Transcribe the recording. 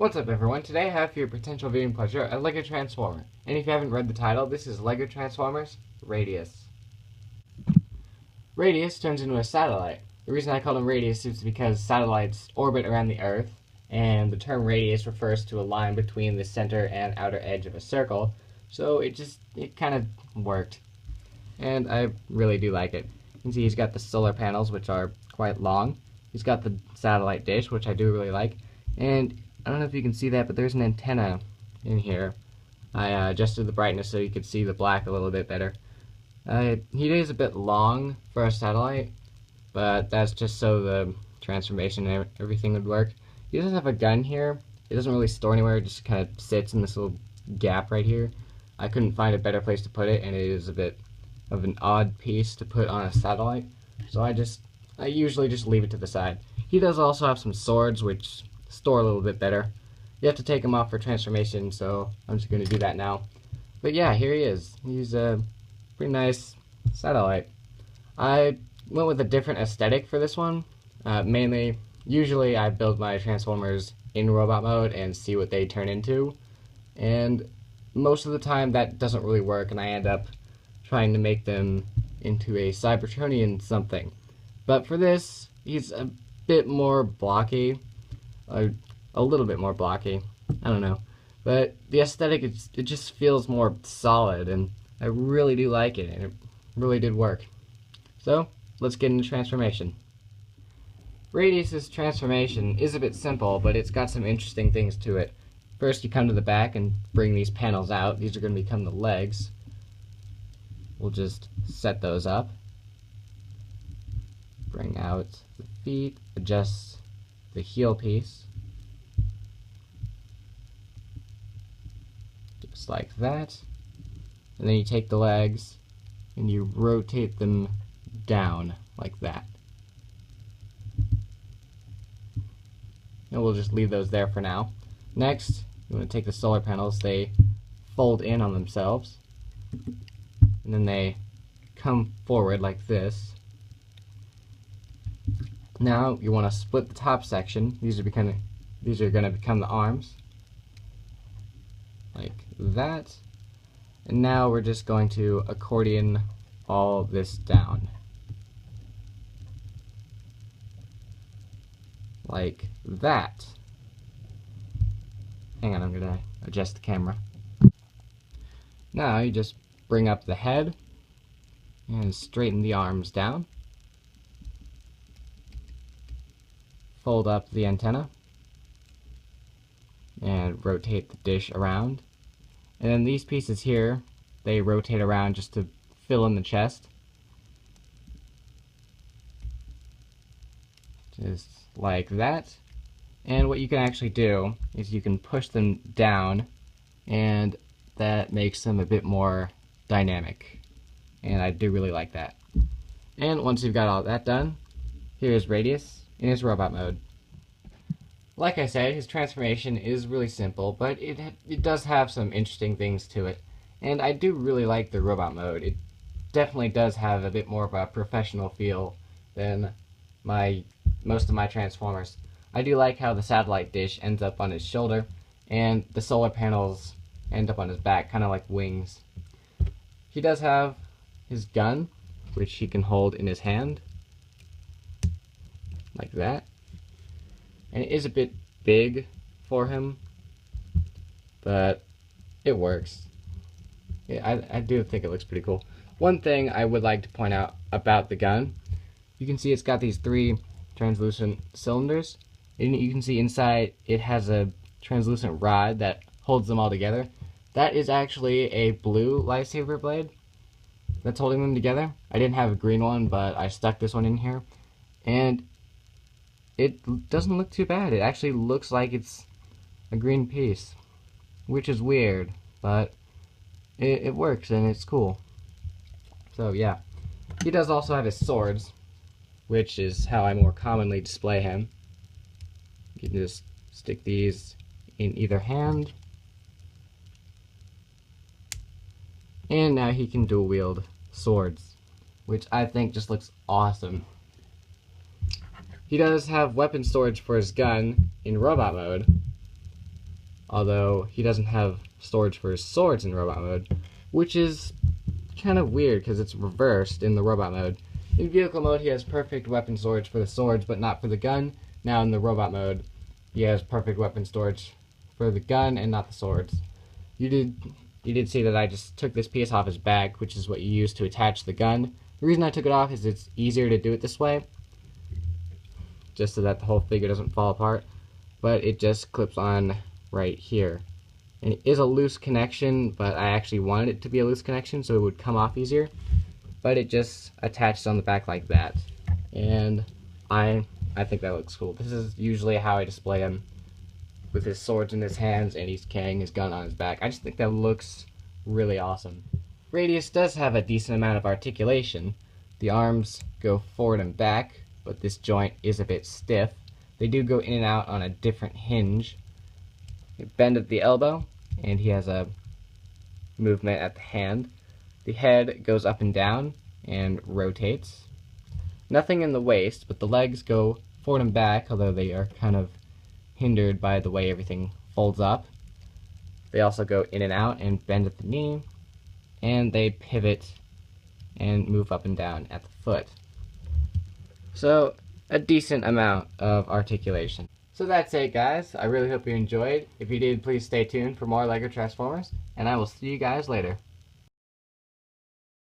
What's up everyone, today I have for your potential viewing pleasure a LEGO Transformer. And if you haven't read the title, this is LEGO Transformers Radius. Radius turns into a satellite. The reason I call him Radius is because satellites orbit around the Earth, and the term radius refers to a line between the center and outer edge of a circle, so it kind of worked. And I really do like it. You can see he's got the solar panels, which are quite long. He's got the satellite dish, which I do really like. And I don't know if you can see that, but there's an antenna in here. I adjusted the brightness so you could see the black a little bit better. He is a bit long for a satellite, but that's just so the transformation and everything would work. He doesn't have a gun here. It doesn't really store anywhere. It just kind of sits in this little gap right here. I couldn't find a better place to put it, and it is a bit of an odd piece to put on a satellite, so I usually just leave it to the side. He does also have some swords, which store a little bit better. You have to take them off for transformation, so I'm just going to do that now. But yeah, here he is. He's a pretty nice satellite. I went with a different aesthetic for this one. Usually I build my Transformers in robot mode and see what they turn into, and most of the time that doesn't really work, and I end up trying to make them into a Cybertronian something. But for this, he's a bit more blocky. A little bit more blocky. I don't know. But the aesthetic, it just feels more solid, and I really do like it, and it really did work. So, let's get into transformation. Radius's transformation is a bit simple, but it's got some interesting things to it. First, you come to the back and bring these panels out. These are going to become the legs. We'll just set those up. Bring out the feet, adjust the heel piece. Just like that. And then you take the legs and you rotate them down like that. And we'll just leave those there for now. Next, you want to take the solar panels. They fold in on themselves. And then they come forward like this. Now you want to split the top section. These are going to become the arms, like that. And now we're just going to accordion all this down, like that. Hang on, I'm going to adjust the camera. Now you just bring up the head and straighten the arms down. Fold up the antenna and rotate the dish around. And then these pieces here, they rotate around just to fill in the chest. Just like that. And what you can actually do is you can push them down, and that makes them a bit more dynamic. And I do really like that. And once you've got all that done, here's Radius in his robot mode. Like I said, his transformation is really simple, but it does have some interesting things to it. And I do really like the robot mode. It definitely does have a bit more of a professional feel than most of my Transformers. I do like how the satellite dish ends up on his shoulder, and the solar panels end up on his back, kind of like wings. He does have his gun, which he can hold in his hand, like that. And it is a bit big for him, but it works. Yeah, I do think it looks pretty cool. One thing I would like to point out about the gun, you can see it's got these 3 translucent cylinders, and you can see inside it has a translucent rod that holds them all together. That is actually a blue lightsaber blade that's holding them together. I didn't have a green one, but I stuck this one in here, and it doesn't look too bad. It actually looks like it's a green piece, which is weird, but it works and it's cool. So yeah, he does also have his swords, which is how I more commonly display him. You can just stick these in either hand, and now he can dual wield swords, which I think just looks awesome. He does have weapon storage for his gun in robot mode, although he doesn't have storage for his swords in robot mode, which is kind of weird because it's reversed in the robot mode. In vehicle mode, he has perfect weapon storage for the swords, but not for the gun. Now in the robot mode, he has perfect weapon storage for the gun and not the swords. You did see that I just took this piece off his back, which is what you use to attach the gun. The reason I took it off is it's easier to do it this way, just so that the whole figure doesn't fall apart. But it just clips on right here. And it is a loose connection, but I actually wanted it to be a loose connection so it would come off easier. But it just attaches on the back like that. And I think that looks cool. This is usually how I display him, with his swords in his hands and he's carrying his gun on his back. I just think that looks really awesome. Radius does have a decent amount of articulation. The arms go forward and back, but this joint is a bit stiff. They do go in and out on a different hinge. They bend at the elbow, and he has a movement at the hand. The head goes up and down and rotates. Nothing in the waist, but the legs go forward and back, although they are kind of hindered by the way everything folds up. They also go in and out and bend at the knee, and they pivot and move up and down at the foot. So, a decent amount of articulation. So that's it, guys. I really hope you enjoyed. If you did, please stay tuned for more LEGO Transformers, and I will see you guys later.